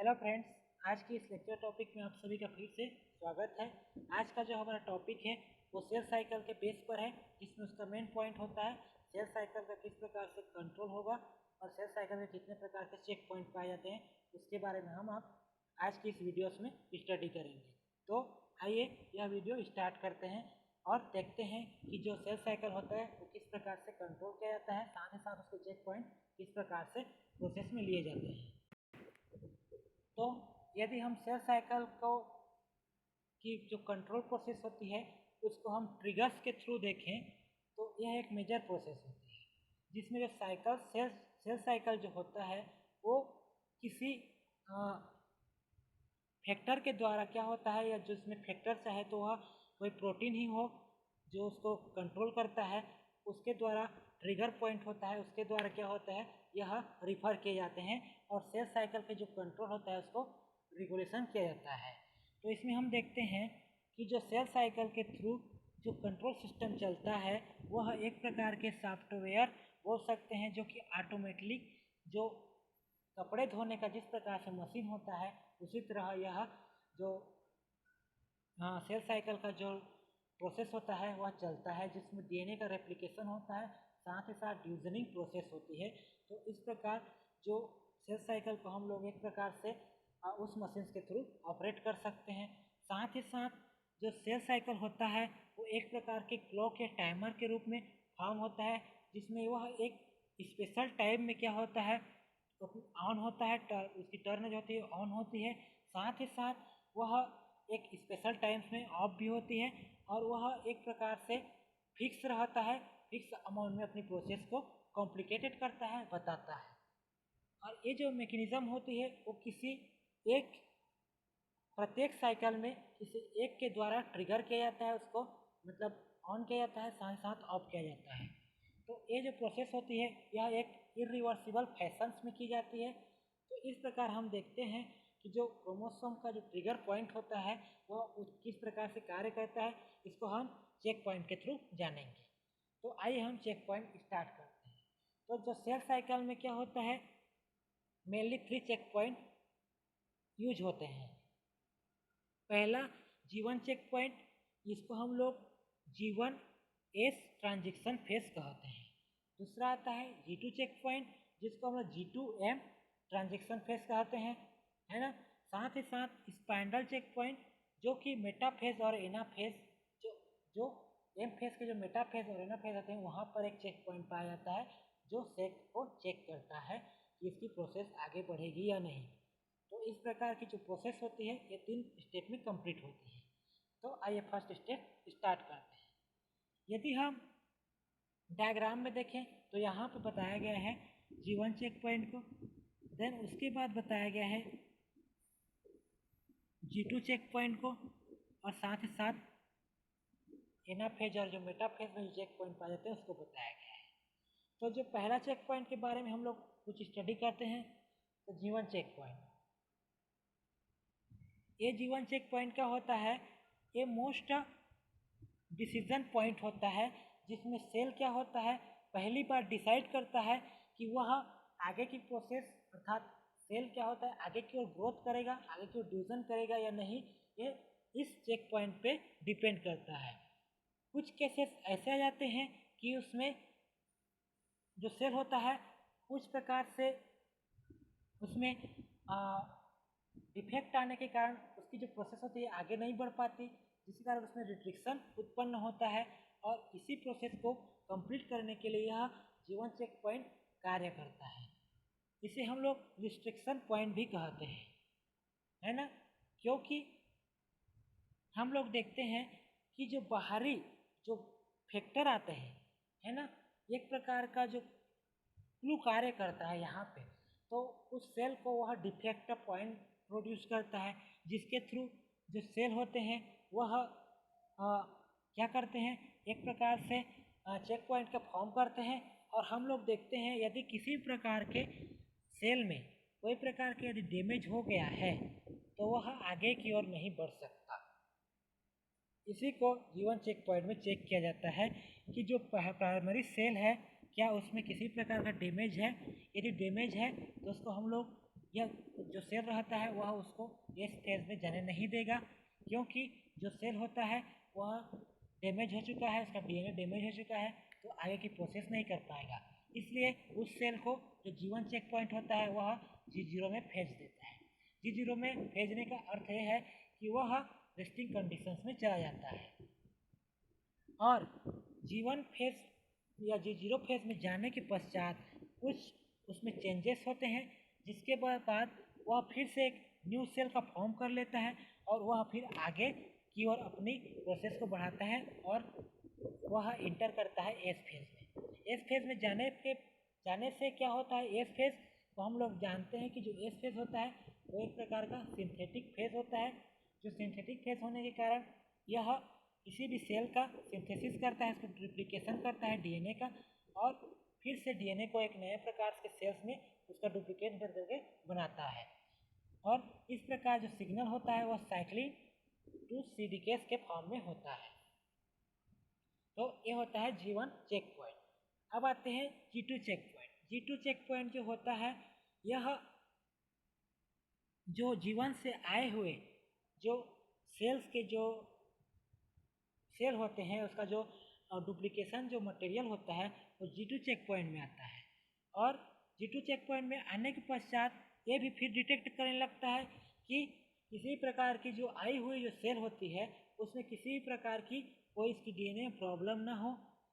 Hello friends, आज की इस लेक्चर टॉपिक में आप सभी का फिर से स्वागत है। आज का जो हमारा टॉपिक है वो सेल साइकिल के बेस पर है, जिसमें उसका मेन पॉइंट होता है सेल साइकिल का किस प्रकार से कंट्रोल होगा और सेल साइकिल में कितने प्रकार के चेक पॉइंट पाए जाते हैं, उसके बारे में हम आप आज की इस वीडियोस में स्टडी करेंगे। तो आइए यह वीडियो स्टार्ट करते हैं और देखते हैं कि जो सेल साइकिल होता है वो किस प्रकार से कंट्रोल किया जाता है, साथ ही साथ उसके चेक पॉइंट किस प्रकार से प्रोसेस में लिए जाते हैं। तो यदि हम सेल साइकिल को की जो कंट्रोल प्रोसेस होती है उसको हम ट्रिगर्स के थ्रू देखें तो यह एक मेजर प्रोसेस होती है, जिसमें जो सेल साइकिल जो होता है वो किसी फैक्टर के द्वारा क्या होता है, या जो इसमें फैक्टर चाहे तो वह कोई प्रोटीन ही हो जो उसको कंट्रोल करता है, उसके द्वारा ट्रिगर पॉइंट होता है, उसके द्वारा क्या होता है यह रिफर किए जाते हैं और सेल साइकिल के जो कंट्रोल होता है उसको रेगुलेशन किया जाता है। तो इसमें हम देखते हैं कि जो सेल साइकिल के थ्रू जो कंट्रोल सिस्टम चलता है वह एक प्रकार के सॉफ्टवेयर बोल सकते हैं, जो कि ऑटोमेटिकली जो कपड़े धोने का जिस प्रकार से मशीन होता है उसी तरह यह जो सेल साइकिल का जो प्रोसेस होता है वह चलता है, जिसमें डीएनए का रेप्लिकेशन होता है, साथ ही साथ ड्यूजनिंग प्रोसेस होती है। तो इस प्रकार जो सेल साइकिल को हम लोग एक प्रकार से उस मशीन के थ्रू ऑपरेट कर सकते हैं। साथ ही साथ जो सेल साइकिल होता है वो एक प्रकार के क्लॉक या टाइमर के रूप में फॉर्म होता है, जिसमें वह एक स्पेशल टाइम में क्या होता है ऑन होता है, उसकी टर्न जो होती है ऑन होती है, साथ ही साथ वह एक स्पेशल टाइम्स में ऑफ भी होती है और वह एक प्रकार से फिक्स रहता है, फिक्स अमाउंट में अपनी प्रोसेस को कॉम्प्लिकेटेड करता है, बताता है। और ये जो मैकेनिज्म होती है वो किसी एक प्रत्येक साइकिल में किसी एक के द्वारा ट्रिगर किया जाता है, उसको मतलब ऑन किया जाता है, साथ साथ ऑफ किया जाता है। तो ये जो प्रोसेस होती है यह एक इरिवर्सिबल फैशंस में की जाती है। तो इस प्रकार हम देखते हैं कि जो क्रोमोसोम का जो ट्रिगर पॉइंट होता है वह किस प्रकार से कार्य करता है, इसको हम चेक पॉइंट के थ्रू जानेंगे। तो आइए हम चेक पॉइंट स्टार्ट करते हैं। तो जो सेल साइकिल में क्या होता है, मेनली 3 चेक पॉइंट यूज होते हैं। पहला G1 चेक पॉइंट, इसको हम लोग G1 एस ट्रांजिशन फेस कहते हैं। दूसरा आता है G2 चेक पॉइंट, जिसको हम लोग G2M ट्रांजिशन फेस कहते हैं, है ना। साथ ही साथ स्पाइंडल चेक पॉइंट, जो कि मेटाफेज और एनाफेज जो एम फेज के जो मेटाफेज और एनाफेज होते हैं वहाँ पर एक चेक पॉइंट पाया जाता है जो सेल को चेक करता है कि इसकी प्रोसेस आगे बढ़ेगी या नहीं। तो इस प्रकार की जो प्रोसेस होती है ये 3 स्टेप में कंप्लीट होती है। तो आइए फर्स्ट स्टेप स्टार्ट करते हैं। यदि हम डायग्राम में देखें तो यहाँ पे बताया गया है G1 चेक पॉइंट को, देन उसके बाद बताया गया है G2 चेक पॉइंट को, और साथ ही साथ एनाफेज और जो मेटाफेज में जो चेक पॉइंट पाए जाते हैं उसको बताया गया है। तो जो पहला चेक पॉइंट के बारे में हम लोग कुछ स्टडी करते हैं, तो G1 चेक पॉइंट, ये G1 चेक पॉइंट क्या होता है, ये मोस्ट डिसीजन पॉइंट होता है, जिसमें सेल क्या होता है पहली बार डिसाइड करता है कि वह आगे की प्रोसेस अर्थात सेल क्या होता है आगे की ओर ग्रोथ करेगा, आगे की ओर डिवीजन करेगा या नहीं, ये इस चेक पॉइंट पे डिपेंड करता है। कुछ केसेस ऐसे आ जाते हैं कि उसमें जो सेल होता है कुछ प्रकार से उसमें डिफेक्ट आने के कारण उसकी जो प्रोसेस होती है आगे नहीं बढ़ पाती, जिसके कारण उसमें रिस्ट्रिक्शन उत्पन्न होता है और इसी प्रोसेस को कंप्लीट करने के लिए यह G1 चेक पॉइंट कार्य करता है। इसे हम लोग रिस्ट्रिक्शन पॉइंट भी कहते हैं, है ना, क्योंकि हम लोग देखते हैं कि जो बाहरी जो फैक्टर आते हैं, है ना, एक प्रकार का जो क्लू कार्य करता है यहाँ पे, तो उस सेल को वह डिफेक्ट पॉइंट प्रोड्यूस करता है, जिसके थ्रू जो सेल होते हैं वह क्या करते हैं एक प्रकार से चेक पॉइंट का फॉर्म करते हैं। और हम लोग देखते हैं यदि किसी प्रकार के सेल में कोई प्रकार के यदि डैमेज हो गया है तो वह आगे की ओर नहीं बढ़ सकता। इसी को G1 चेक पॉइंट में चेक किया जाता है कि जो प्राइमरी सेल है क्या उसमें किसी प्रकार का डैमेज है, यदि डैमेज है तो उसको हम लोग यह जो सेल रहता है वह उसको इस फेज में जाने नहीं देगा, क्योंकि जो सेल होता है वह डैमेज हो चुका है, उसका डीएनए डैमेज हो चुका है, तो आगे की प्रोसेस नहीं कर पाएगा। इसलिए उस सेल को जो G1 चेक पॉइंट होता है वह G0 में भेज देता है। G0 में भेजने का अर्थ यह है कि वह रेस्टिंग कंडीशंस में चला जाता है, और G1 फेज या G0 फेज में जाने के पश्चात कुछ उसमें चेंजेस होते हैं, जिसके बाद वह फिर से एक न्यू सेल का फॉर्म कर लेता है और वह फिर आगे की ओर अपनी प्रोसेस को बढ़ाता है और वह इंटर करता है एस फेज में। एस फेज में जाने से क्या होता है, एस फेज तो हम लोग जानते हैं कि जो एस फेज होता है वो एक प्रकार का सिंथेटिक फेज होता है, जो सिंथेटिक फेज होने के कारण यह किसी भी सेल का सिंथेसिस करता है, उसको डुप्लीकेशन करता है डीएनए का, और फिर से डीएनए को एक नए प्रकार के सेल्स में उसका डुप्लीकेट कर करके बनाता है, और इस प्रकार जो सिग्नल होता है वह साइक्लिन टू सीडीकेस के फॉर्म में होता है। तो ये होता है G1 चेक पॉइंट। अब आते हैं G2 check point. G2 check point जो होता है, यह जो G1 से आए हुए जो सेल्स के जो सेल होते हैं उसका जो डुप्लीकेशन जो मटेरियल होता है वो G2 चेक पॉइंट में आता है, और G2 चेक पॉइंट में आने के पश्चात ये भी फिर डिटेक्ट करने लगता है कि किसी प्रकार की जो आई हुई जो सेल होती है उसमें किसी प्रकार की कोई इसकी डीएनए प्रॉब्लम ना हो,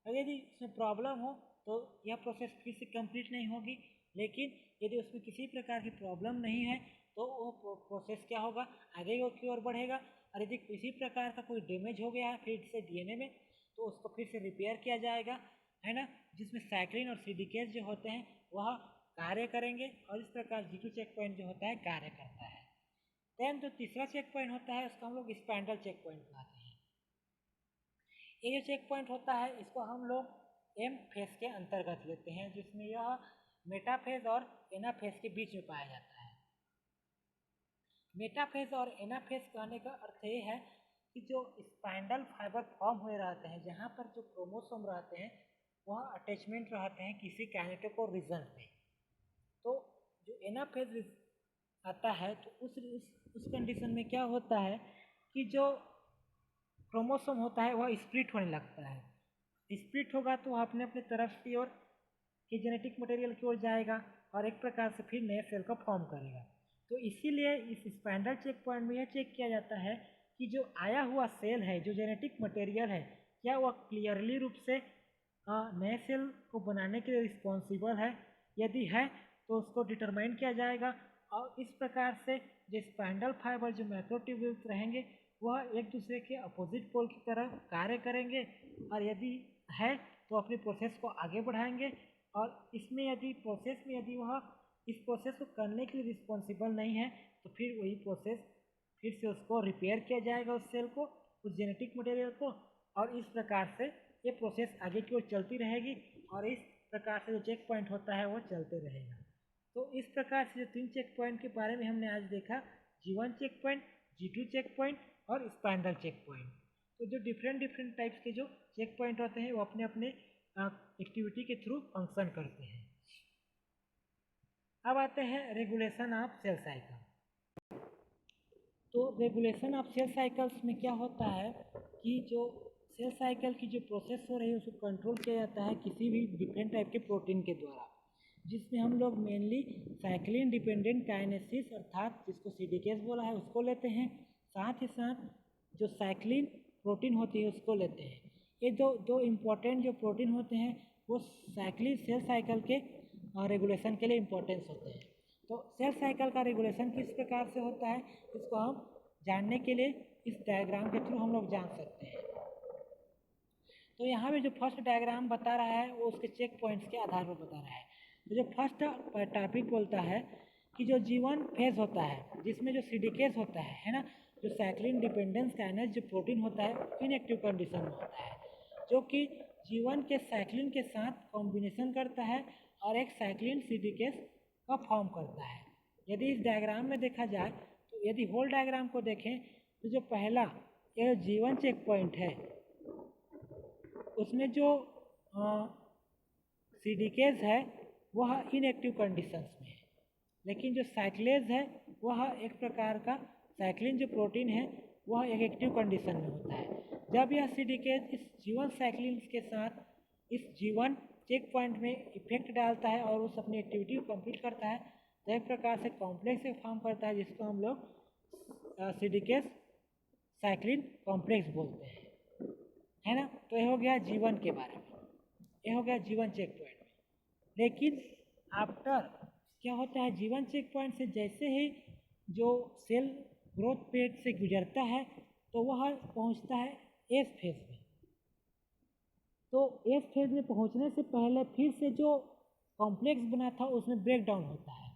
और यदि इसमें प्रॉब्लम हो तो यह प्रोसेस फिर से कंप्लीट नहीं होगी, लेकिन यदि उसमें किसी प्रकार की प्रॉब्लम नहीं है तो वो प्रोसेस क्या होगा, आगे की ओर बढ़ेगा, और यदि किसी प्रकार का कोई डैमेज हो गया है फिर से डीएनए में तो उसको फिर से रिपेयर किया जाएगा, है ना, जिसमें साइक्लिन और सीडीकेस जो होते हैं वह कार्य करेंगे, और इस प्रकार G2 चेक पॉइंट जो होता है कार्य करता है। देन जो तीसरा चेक पॉइंट होता है उसको हम लोग स्पैंडल चेक पॉइंट कहते हैं। ये जो चेक पॉइंट होता है इसको हम लोग एम फेज के अंतर्गत लेते हैं, जिसमें यह मेटाफेज और एनाफेज के बीच में पाया जाता है। मेटाफेज और एनाफेज कहने का अर्थ ये है कि जो स्पाइंडल फाइबर फॉर्म हुए रहते हैं, जहाँ पर जो क्रोमोसोम रहते हैं वह अटैचमेंट रहते हैं किसी काइनेटोकोर रीजन पे, तो जो एनाफेज आता है तो उस कंडीशन में क्या होता है कि जो क्रोमोसोम होता है वह स्प्लिट होने लगता है। स्प्लिट होगा तो वह अपने अपने तरफ की ओर कि जेनेटिक मटेरियल की ओर जाएगा और एक प्रकार से फिर नए सेल का फॉर्म करेगा। तो इसीलिए इस स्पैंडल चेक पॉइंट में यह चेक किया जाता है कि जो आया हुआ सेल है, जो जेनेटिक मटेरियल है, क्या वह क्लियरली रूप से नए सेल को बनाने के लिए रिस्पॉन्सिबल है। यदि है तो उसको डिटरमाइन किया जाएगा, और इस प्रकार से जो स्पैंडल फाइबर जो मैक्रोट्यूब्यूल्स रहेंगे वह एक दूसरे के अपोजिट पोल की तरह कार्य करेंगे, और यदि है तो अपनी प्रोसेस को आगे बढ़ाएंगे, और इसमें यदि वह इस प्रोसेस को करने के लिए रिस्पॉन्सिबल नहीं है तो फिर वही प्रोसेस फिर से उसको रिपेयर किया जाएगा उस सेल को, उस जेनेटिक मटेरियल को, और इस प्रकार से ये प्रोसेस आगे की ओर चलती रहेगी, और इस प्रकार से जो चेक पॉइंट होता है वो चलते रहेगा। तो इस प्रकार से जो 3 चेक पॉइंट के बारे में हमने आज देखा, G1 check point, G2 check point और स्पैंडल चेक पॉइंट। तो जो डिफरेंट टाइप्स के जो चेक पॉइंट होते हैं वो अपने अपने एक्टिविटी के थ्रू फंक्शन करते हैं। अब आते हैं रेगुलेशन ऑफ सेल साइकिल। तो रेगुलेशन ऑफ सेल साइकिल्स में क्या होता है कि जो सेल साइकिल की जो प्रोसेस हो रही है उसको कंट्रोल किया जाता है किसी भी डिफरेंट टाइप के प्रोटीन के द्वारा, जिसमें हम लोग मेनली साइक्लिन डिपेंडेंट काइनेसिस अर्थात जिसको सीडीकेस बोला है उसको लेते हैं, साथ ही साथ जो साइक्लिन प्रोटीन होती है उसको लेते हैं। ये दो इम्पोर्टेंट जो प्रोटीन होते हैं वो साइक्लिन सेल साइकिल के रेगुलेशन के लिए इम्पोर्टेंस होते हैं। तो सेल साइकिल का रेगुलेशन किस प्रकार से होता है इसको हम जानने के लिए इस डायग्राम के थ्रू हम लोग जान सकते हैं। तो यहाँ पे जो फर्स्ट डायग्राम बता रहा है वो उसके चेक पॉइंट्स के आधार पर बता रहा है। तो जो फर्स्ट टॉपिक बोलता है कि जो G1 फेज होता है जिसमें जो सीडीकेस होता है ना, जो साइक्लिन डिपेंडेंस काइनेज जो प्रोटीन होता है इनएक्टिव कंडीशन में होता है, जो कि G1 के साइक्लिन के साथ कॉम्बिनेशन करता है और एक साइक्लिन सीडीकेस का फॉर्म करता है। यदि इस डायग्राम में देखा जाए तो यदि होल डायग्राम को देखें तो जो पहला ये G1 चेक पॉइंट है उसमें जो सीडीकेस है वह इनएक्टिव कंडीशंस में है, लेकिन जो साइक्लेज है वह एक प्रकार का साइक्लिन जो प्रोटीन है वह एक एक्टिव कंडीशन में होता है। जब यह सिंडिकेट इस G1 साइक्लिन के साथ इस G1 चेक पॉइंट में इफेक्ट डालता है और उस अपनी एक्टिविटी को कंप्लीट करता है तो एक प्रकार से कॉम्प्लेक्स फॉर्म करता है जिसको हम लोग सिंडिकेट साइक्लिन कॉम्प्लेक्स बोलते हैं, है ना। तो ये हो गया G1 के बारे में, ये हो गया G1 चेक पॉइंट में। लेकिन आफ्टर क्या होता है G1 चेक पॉइंट से जैसे ही जो सेल ग्रोथ पेट से गुजरता है तो वह पहुंचता है एस फेज में। तो एस फेज में पहुंचने से पहले फिर से जो कॉम्प्लेक्स बना था उसमें ब्रेक डाउन होता है,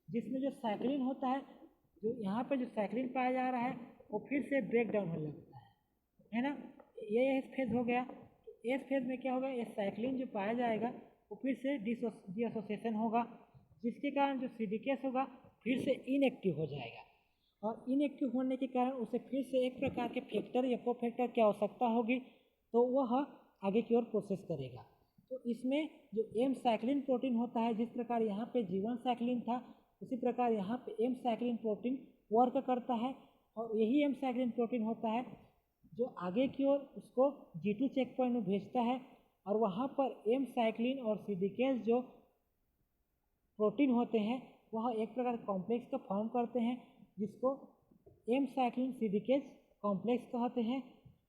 जिसमें जो साइक्लिन होता है, जो यहाँ पे जो साइक्लिन पाया जा रहा है वो फिर से ब्रेक डाउन होने लगता है ना। ये एस फेज हो गया। एस फेज में क्या होगा, ये साइक्लिन जो पाया जाएगा वो फिर से डीएसोसिएशन होगा, जिसके कारण जो सिंडिकेट होगा फिर से इनएक्टिव हो जाएगा और इनएक्टिव होने के कारण उसे फिर से एक प्रकार के फैक्टर या कोफैक्टर की आवश्यकता होगी तो वह आगे की ओर प्रोसेस करेगा। तो इसमें जो एम साइक्लिन प्रोटीन होता है, जिस प्रकार यहाँ पे G1 साइक्लिन था उसी प्रकार यहाँ पे एम साइक्लिन प्रोटीन वर्क करता है और यही एम साइक्लिन प्रोटीन होता है जो आगे की ओर उसको G2 चेक पॉइंट में भेजता है और वहाँ पर एम साइक्लिन और सिंडिकेट जो प्रोटीन होते हैं वह एक प्रकार कॉम्प्लेक्स का फॉर्म करते हैं जिसको एम साइक्लिन सिंडिकेट कॉम्प्लेक्स कहते हैं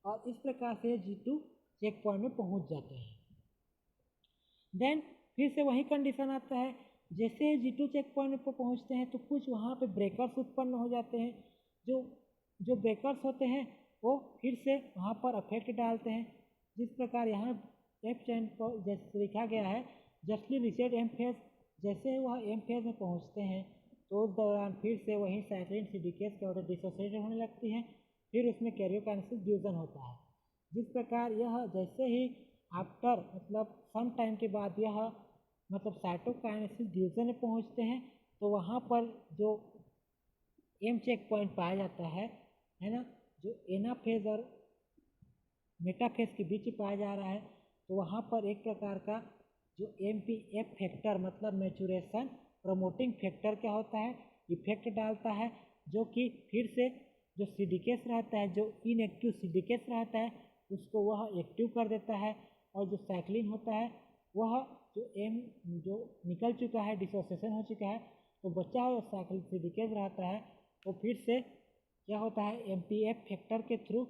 और इस प्रकार से G2 चेक पॉइंट में पहुंच जाते हैं। देन फिर से वही कंडीशन आता है, जैसे ही G2 चेक पॉइंट पर पहुंचते हैं तो कुछ वहाँ पे ब्रेकर्स उत्पन्न हो जाते हैं। जो ब्रेकर्स होते हैं वो फिर से वहाँ पर अफेक्ट डालते हैं, जिस प्रकार यहाँ एफ चैन पर जैसे लिखा गया है जस्टली रीसेट एम फेज। जैसे ही वह एम फेज में पहुँचते हैं तो उस दौरान फिर से वही साइक्लिन सिंडिकेट के ऑर्डर डिसोसिएट होने लगती है, फिर उसमें कैरियोकाइनेसिस फ्यूजन होता है। जिस प्रकार यह जैसे ही आफ्टर मतलब सम टाइम के बाद यह मतलब साइटोकाइनेसिस फ्यूजन में पहुंचते हैं तो वहाँ पर जो एम चेक पॉइंट पाया जाता है ना, जो एनाफेज और मेटाफेज के बीच पाया जा रहा है, तो वहाँ पर एक प्रकार का जो MPF फैक्टर मतलब मैचुरेशन प्रमोटिंग फैक्टर क्या होता है, इफेक्ट डालता है, जो कि फिर से जो सिंडिकेट रहता है, जो इनएक्टिव सिंडिकेट रहता है उसको वह एक्टिव कर देता है और जो साइक्लिन होता है वह जो निकल चुका है, डिसोसिएशन हो चुका है, तो बचा हुआ साइक्लिन सिंडिकेट रहता है वो फिर से क्या होता है MPF फैक्टर के थ्रू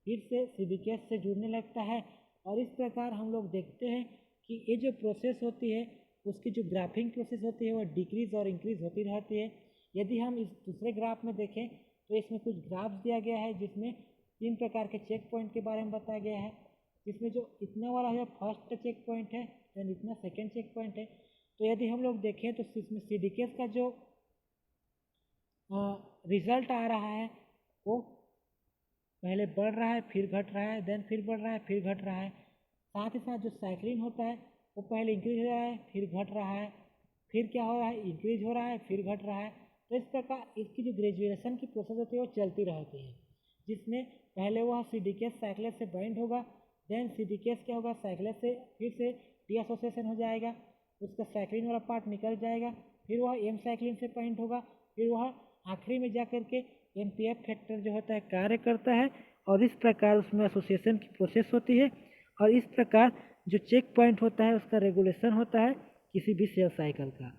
फिर से सिंडिकेट से जुड़ने लगता है। और इस प्रकार हम लोग देखते हैं कि ये जो प्रोसेस होती है उसकी जो ग्राफिंग प्रोसेस होती है वो डिक्रीज और इंक्रीज होती रहती है। यदि हम इस दूसरे ग्राफ में देखें तो इसमें कुछ ग्राफ्स दिया गया है जिसमें 3 प्रकार के चेक पॉइंट के बारे में बताया गया है, जिसमें जो इतना वाला है फर्स्ट चेक पॉइंट है, देन इतना सेकेंड चेक पॉइंट है। तो यदि हम लोग देखें तो इसमें सिंडिकेट का जो रिजल्ट आ रहा है वो पहले बढ़ रहा है फिर घट रहा है, देन फिर बढ़ रहा है फिर घट रहा है। साथ ही साथ जो साइक्लिन होता है वो पहले इंक्रीज हो रहा है फिर घट रहा है, फिर क्या हो रहा है इंक्रीज हो रहा है फिर घट रहा है। तो इस प्रकार इसकी जो ग्रेजुएशन की प्रोसेस होती है वो चलती रहती है, जिसमें पहले वह सिंडिकेट साइक्लेज से बाइंड होगा, देन सिंडिकेट क्या होगा साइक्लेज से फिर से डीएसोसिएशन हो जाएगा, उसका साइक्लिन वाला पार्ट निकल जाएगा, फिर वह एम साइक्लिन से बाइंड होगा, फिर वह आखिरी में जा करके MPF फैक्टर जो होता है कार्य करता है और इस प्रकार उसमें एसोसिएशन की प्रोसेस होती है और इस प्रकार जो चेक पॉइंट होता है उसका रेगुलेशन होता है किसी भी सेल साइकिल का।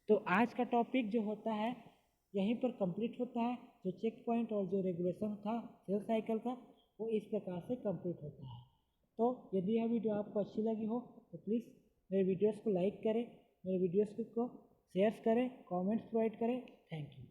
तो आज का टॉपिक जो होता है यहीं पर कंप्लीट होता है, जो चेक पॉइंट और जो रेगुलेशन था सेल साइकिल का वो इस प्रकार से कंप्लीट होता है। तो यदि यह वीडियो आपको अच्छी लगी हो तो प्लीज़ मेरे वीडियोज़ को लाइक करें, मेरे वीडियोज़ को शेयर करें, कमेंट्स प्रोवाइड करें। Thank you.